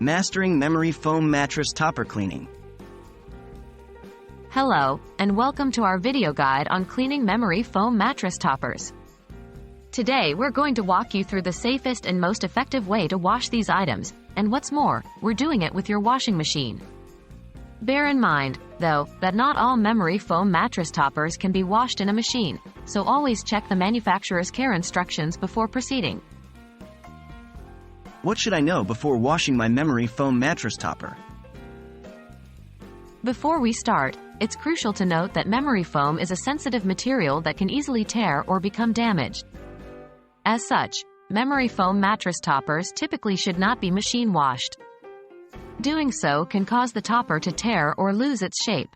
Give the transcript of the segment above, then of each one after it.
Mastering Memory Foam Mattress Topper Cleaning. Hello, and welcome to our video guide on cleaning memory foam mattress toppers. Today we're going to walk you through the safest and most effective way to wash these items, and what's more, we're doing it with your washing machine. Bear in mind, though, that not all memory foam mattress toppers can be washed in a machine, so always check the manufacturer's care instructions before proceeding. What should I know before washing my memory foam mattress topper? Before we start, it's crucial to note that memory foam is a sensitive material that can easily tear or become damaged. As such, memory foam mattress toppers typically should not be machine washed. Doing so can cause the topper to tear or lose its shape.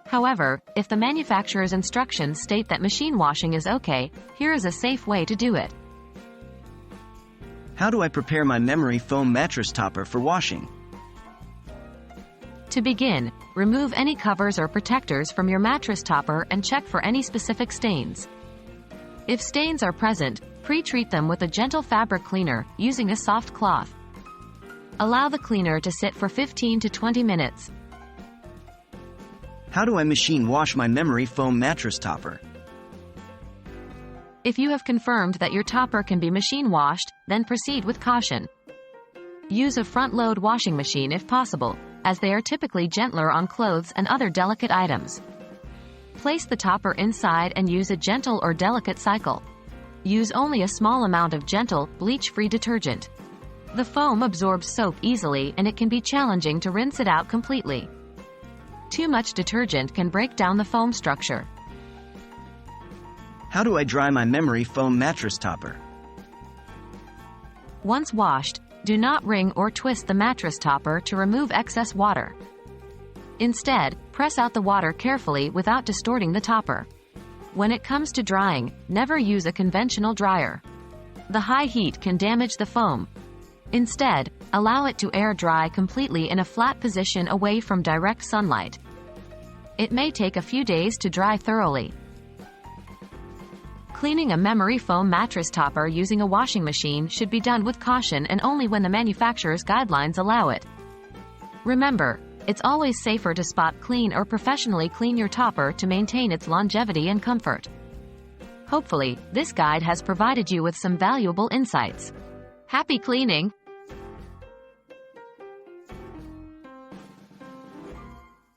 However, if the manufacturer's instructions state that machine washing is okay, here is a safe way to do it. How do I prepare my memory foam mattress topper for washing? To begin, remove any covers or protectors from your mattress topper and check for any specific stains. If stains are present, pre-treat them with a gentle fabric cleaner, using a soft cloth. Allow the cleaner to sit for 15 to 20 minutes. How do I machine wash my memory foam mattress topper? If you have confirmed that your topper can be machine washed, then proceed with caution. Use a front-load washing machine if possible, as they are typically gentler on clothes and other delicate items. Place the topper inside and use a gentle or delicate cycle. Use only a small amount of gentle, bleach-free detergent. The foam absorbs soap easily and it can be challenging to rinse it out completely. Too much detergent can break down the foam structure. How do I dry my memory foam mattress topper? Once washed, do not wring or twist the mattress topper to remove excess water. Instead, press out the water carefully without distorting the topper. When it comes to drying, never use a conventional dryer. The high heat can damage the foam. Instead, allow it to air dry completely in a flat position away from direct sunlight. It may take a few days to dry thoroughly. Cleaning a memory foam mattress topper using a washing machine should be done with caution and only when the manufacturer's guidelines allow it. Remember, it's always safer to spot clean or professionally clean your topper to maintain its longevity and comfort. Hopefully, this guide has provided you with some valuable insights. Happy cleaning!